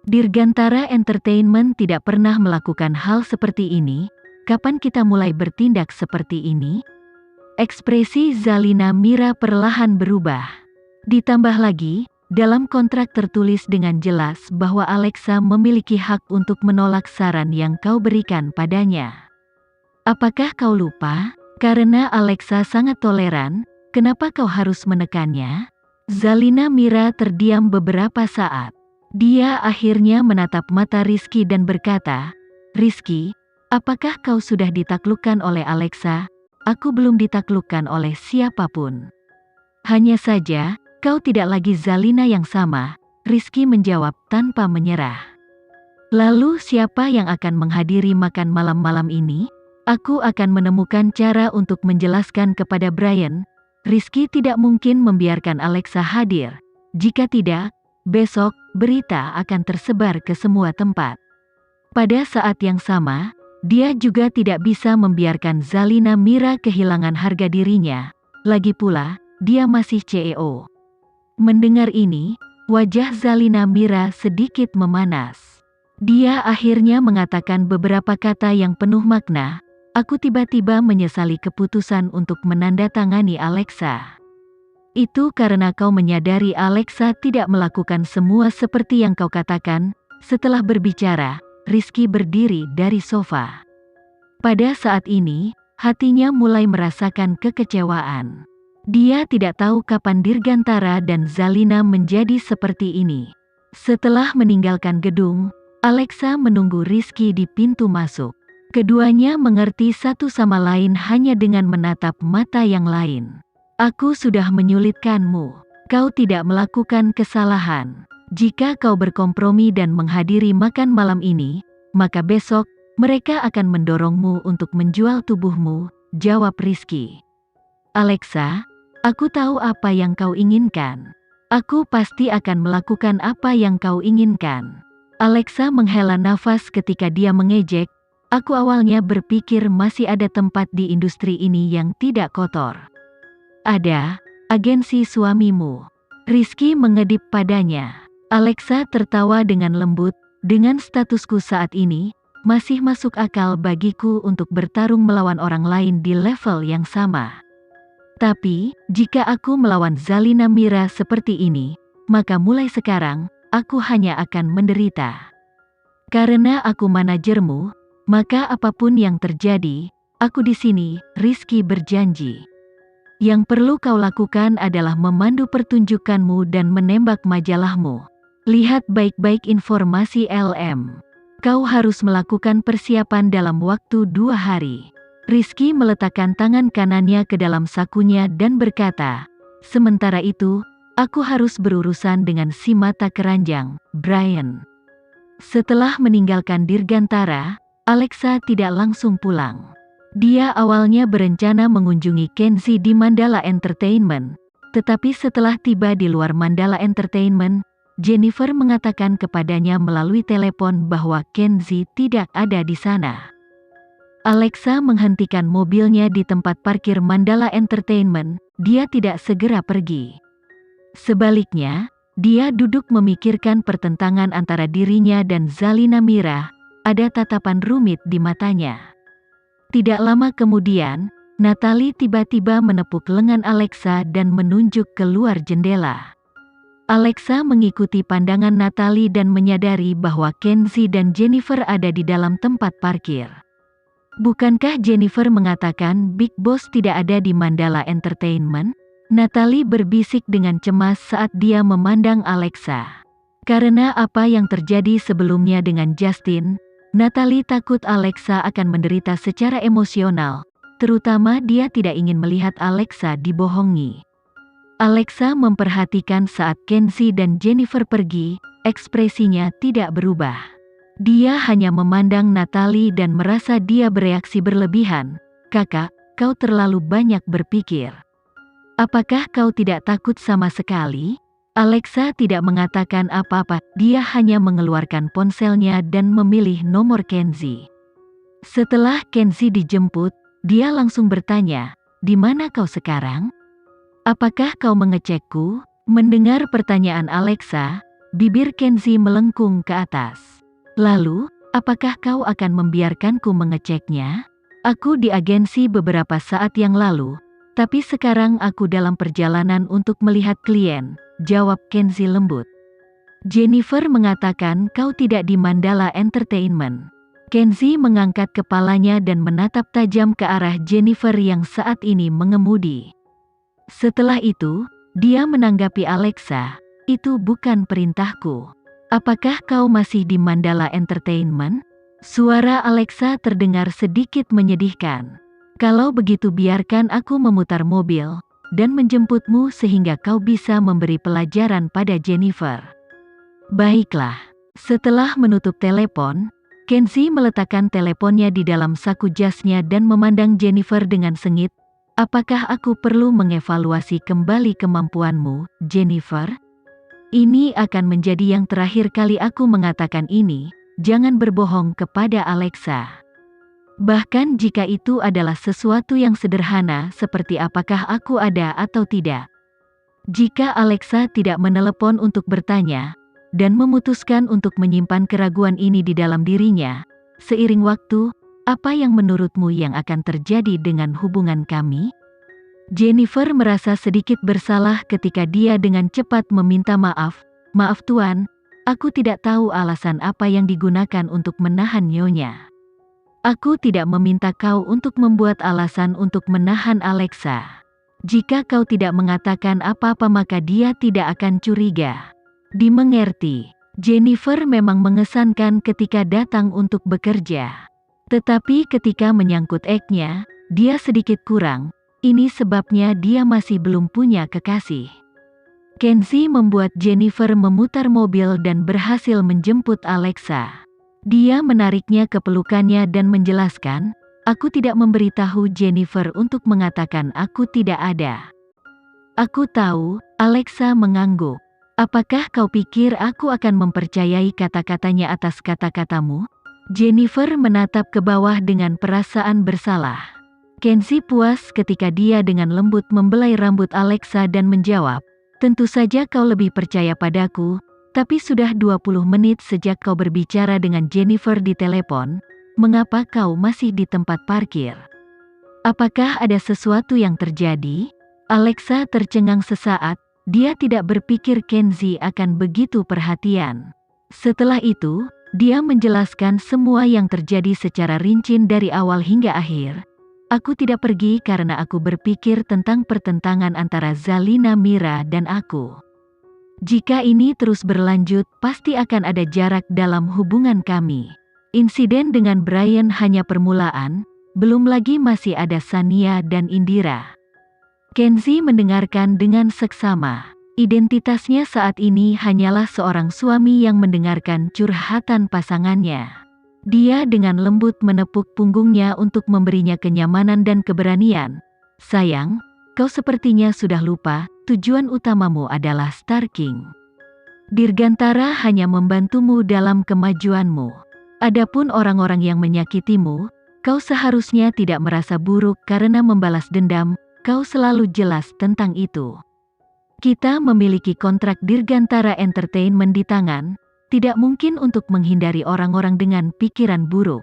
Dirgantara Entertainment tidak pernah melakukan hal seperti ini. Kapan kita mulai bertindak seperti ini? Ekspresi Zalina Mira perlahan berubah. Ditambah lagi, dalam kontrak tertulis dengan jelas bahwa Alexa memiliki hak untuk menolak saran yang kau berikan padanya. Apakah kau lupa? Karena Alexa sangat toleran, kenapa kau harus menekannya? Zalina Mira terdiam beberapa saat. Dia akhirnya menatap mata Rizky dan berkata, "Rizky, apakah kau sudah ditaklukkan oleh Alexa? Aku belum ditaklukkan oleh siapapun." "Hanya saja, kau tidak lagi Zalina yang sama," Rizky menjawab tanpa menyerah. "Lalu siapa yang akan menghadiri makan malam-malam ini? Aku akan menemukan cara untuk menjelaskan kepada Brian. Rizky tidak mungkin membiarkan Alexa hadir. Jika tidak, besok, berita akan tersebar ke semua tempat." Pada saat yang sama, dia juga tidak bisa membiarkan Zalina Mira kehilangan harga dirinya. Lagi pula, dia masih CEO. Mendengar ini, wajah Zalina Mira sedikit memanas. Dia akhirnya mengatakan beberapa kata yang penuh makna. "Aku tiba-tiba menyesali keputusan untuk menandatangani Alexa. Itu karena kau menyadari Alexa tidak melakukan semua seperti yang kau katakan." Setelah berbicara, Rizky berdiri dari sofa. Pada saat ini, hatinya mulai merasakan kekecewaan. Dia tidak tahu kapan Dirgantara dan Zalina menjadi seperti ini. Setelah meninggalkan gedung, Alexa menunggu Rizky di pintu masuk. Keduanya mengerti satu sama lain hanya dengan menatap mata yang lain. "Aku sudah menyulitkanmu. Kau tidak melakukan kesalahan. Jika kau berkompromi dan menghadiri makan malam ini, maka besok, mereka akan mendorongmu untuk menjual tubuhmu," jawab Rizky. "Alexa, aku tahu apa yang kau inginkan. Aku pasti akan melakukan apa yang kau inginkan." Alexa menghela nafas ketika dia mengejek, "Aku awalnya berpikir masih ada tempat di industri ini yang tidak kotor." "Ada, agensi suamimu." Rizky mengedip padanya. Alexa tertawa dengan lembut, "Dengan statusku saat ini, masih masuk akal bagiku untuk bertarung melawan orang lain di level yang sama. Tapi, jika aku melawan Zalina Mira seperti ini, maka mulai sekarang, aku hanya akan menderita. Karena aku manajermu, maka apapun yang terjadi, aku di sini." Rizky berjanji. "Yang perlu kau lakukan adalah memandu pertunjukanmu dan menembak majalahmu. Lihat baik-baik informasi LM. Kau harus melakukan persiapan dalam waktu 2 hari." Rizky meletakkan tangan kanannya ke dalam sakunya dan berkata, "Sementara itu, aku harus berurusan dengan si mata keranjang, Brian." Setelah meninggalkan Dirgantara, Alexa tidak langsung pulang. Dia awalnya berencana mengunjungi Kenzie di Mandala Entertainment, tetapi setelah tiba di luar Mandala Entertainment, Jennifer mengatakan kepadanya melalui telepon bahwa Kenzie tidak ada di sana. Alexa menghentikan mobilnya di tempat parkir Mandala Entertainment. Dia tidak segera pergi. Sebaliknya, dia duduk memikirkan pertentangan antara dirinya dan Zalina Mira. Ada tatapan rumit di matanya. Tidak lama kemudian, Natalie tiba-tiba menepuk lengan Alexa dan menunjuk keluar jendela. Alexa mengikuti pandangan Natalie dan menyadari bahwa Kenzie dan Jennifer ada di dalam tempat parkir. "Bukankah Jennifer mengatakan Big Boss tidak ada di Mandala Entertainment?" Natalie berbisik dengan cemas saat dia memandang Alexa. Karena apa yang terjadi sebelumnya dengan Justin, Natalie takut Alexa akan menderita secara emosional, terutama dia tidak ingin melihat Alexa dibohongi. Alexa memperhatikan saat Kenzie dan Jennifer pergi, ekspresinya tidak berubah. Dia hanya memandang Natalie dan merasa dia bereaksi berlebihan. "Kakak, kau terlalu banyak berpikir. Apakah kau tidak takut sama sekali?" Alexa tidak mengatakan apa-apa, dia hanya mengeluarkan ponselnya dan memilih nomor Kenzie. Setelah Kenzie dijemput, dia langsung bertanya, "Di mana kau sekarang? Apakah kau mengecekku?" Mendengar pertanyaan Alexa, Bibir Kenzi melengkung ke atas. Lalu, apakah kau akan membiarkanku mengeceknya? Aku di agensi beberapa saat yang lalu, tapi sekarang aku dalam perjalanan untuk melihat klien, jawab Kenzi lembut. Jennifer mengatakan kau tidak di Mandala Entertainment. Kenzi mengangkat kepalanya dan menatap tajam ke arah Jennifer yang saat ini mengemudi. Setelah itu, dia menanggapi Alexa, itu bukan perintahku. Apakah kau masih di Mandala Entertainment? Suara Alexa terdengar sedikit menyedihkan. Kalau begitu biarkan aku memutar mobil dan menjemputmu sehingga kau bisa memberi pelajaran pada Jennifer. Baiklah. Setelah menutup telepon, Kenzi meletakkan teleponnya di dalam saku jasnya dan memandang Jennifer dengan sengit. Apakah aku perlu mengevaluasi kembali kemampuanmu, Jennifer? Ini akan menjadi yang terakhir kali aku mengatakan ini, jangan berbohong kepada Alexa. Bahkan jika itu adalah sesuatu yang sederhana seperti apakah aku ada atau tidak. Jika Alexa tidak menelepon untuk bertanya, dan memutuskan untuk menyimpan keraguan ini di dalam dirinya, seiring waktu, apa yang menurutmu yang akan terjadi dengan hubungan kami? Jennifer merasa sedikit bersalah ketika dia dengan cepat meminta maaf. Maaf Tuan, aku tidak tahu alasan apa yang digunakan untuk menahan Nyonya. Aku tidak meminta kau untuk membuat alasan untuk menahan Alexa. Jika kau tidak mengatakan apa-apa maka dia tidak akan curiga. Dimengerti, Jennifer memang mengesankan ketika datang untuk bekerja. Tetapi ketika menyangkut Egg-nya, dia sedikit kurang. Ini sebabnya dia masih belum punya kekasih. Kenzi membuat Jennifer memutar mobil dan berhasil menjemput Alexa. Dia menariknya ke pelukannya dan menjelaskan, aku tidak memberitahu Jennifer untuk mengatakan aku tidak ada. Aku tahu, Alexa mengangguk. Apakah kau pikir aku akan mempercayai kata-katanya atas kata-katamu? Jennifer menatap ke bawah dengan perasaan bersalah. Kenzi puas ketika dia dengan lembut membelai rambut Alexa dan menjawab, tentu saja kau lebih percaya padaku, tapi sudah 20 menit sejak kau berbicara dengan Jennifer di telepon, mengapa kau masih di tempat parkir? Apakah ada sesuatu yang terjadi? Alexa tercengang sesaat. Dia tidak berpikir Kenzi akan begitu perhatian. Setelah itu, dia menjelaskan semua yang terjadi secara rinci dari awal hingga akhir. Aku tidak pergi karena aku berpikir tentang pertentangan antara Zalina Mira dan aku. Jika ini terus berlanjut, pasti akan ada jarak dalam hubungan kami. Insiden dengan Brian hanya permulaan, belum lagi masih ada Sania dan Indira. Kenzi mendengarkan dengan seksama. Identitasnya saat ini hanyalah seorang suami yang mendengarkan curhatan pasangannya. Dia dengan lembut menepuk punggungnya untuk memberinya kenyamanan dan keberanian. Sayang, kau sepertinya sudah lupa, tujuan utamamu adalah Star King. Dirgantara hanya membantumu dalam kemajuanmu. Adapun orang-orang yang menyakitimu, kau seharusnya tidak merasa buruk karena membalas dendam. Kau selalu jelas tentang itu. Kita memiliki kontrak Dirgantara Entertainment di tangan, tidak mungkin untuk menghindari orang-orang dengan pikiran buruk.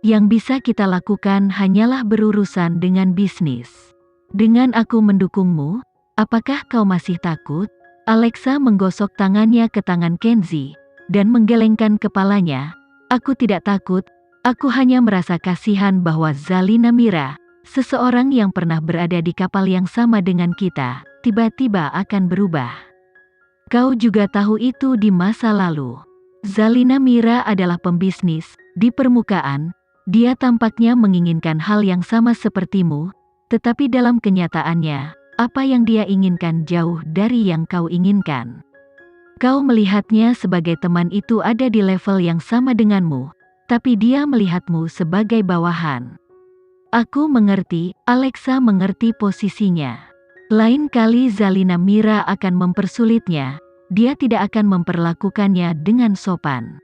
Yang bisa kita lakukan hanyalah berurusan dengan bisnis. Dengan aku mendukungmu, apakah kau masih takut? Alexa menggosok tangannya ke tangan Kenzi, dan menggelengkan kepalanya. Aku tidak takut, aku hanya merasa kasihan bahwa Zalina Mira, seseorang yang pernah berada di kapal yang sama dengan kita, tiba-tiba akan berubah. Kau juga tahu itu di masa lalu. Zalina Mira adalah pembisnis, di permukaan, dia tampaknya menginginkan hal yang sama sepertimu, tetapi dalam kenyataannya, apa yang dia inginkan jauh dari yang kau inginkan. Kau melihatnya sebagai teman itu ada di level yang sama denganmu, tapi dia melihatmu sebagai bawahan. Aku mengerti, Alexa mengerti posisinya. Lain kali Zalina Mira akan mempersulitnya, dia tidak akan memperlakukannya dengan sopan.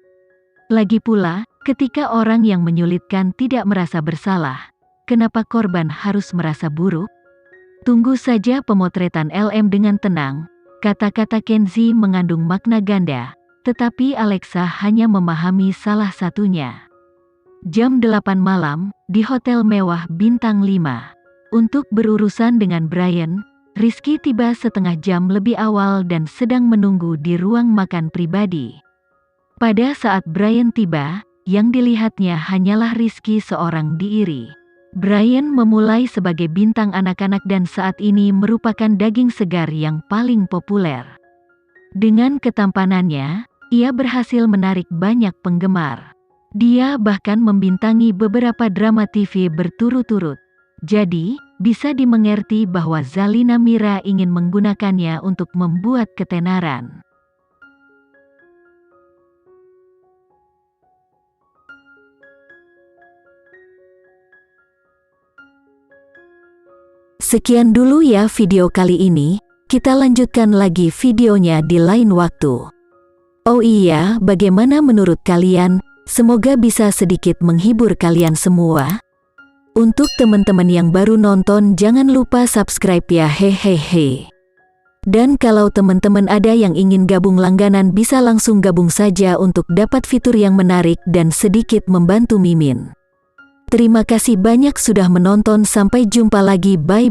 Lagi pula, ketika orang yang menyulitkan tidak merasa bersalah, kenapa korban harus merasa buruk? Tunggu saja pemotretan LM dengan tenang, Kata-kata Kenzi mengandung makna ganda, tetapi Alexa hanya memahami salah satunya. Jam 8 malam, di hotel mewah bintang 5. Untuk berurusan dengan Brian, Rizky tiba setengah jam lebih awal dan sedang menunggu di ruang makan pribadi. Pada saat Brian tiba, yang dilihatnya hanyalah Rizky seorang diri. Brian memulai sebagai bintang anak-anak dan saat ini merupakan daging segar yang paling populer. Dengan ketampanannya, ia berhasil menarik banyak penggemar. Dia bahkan membintangi beberapa drama TV berturut-turut. Jadi, bisa dimengerti bahwa Zalina Mira ingin menggunakannya untuk membuat ketenaran. Sekian dulu ya video kali ini, kita lanjutkan lagi videonya di lain waktu. Oh iya, bagaimana menurut kalian? Semoga bisa sedikit menghibur kalian semua. Untuk teman-teman yang baru nonton jangan lupa subscribe ya hehehe. Dan kalau teman-teman ada yang ingin gabung langganan bisa langsung gabung saja untuk dapat fitur yang menarik dan sedikit membantu Mimin. Terima kasih banyak sudah menonton, sampai jumpa lagi, bye.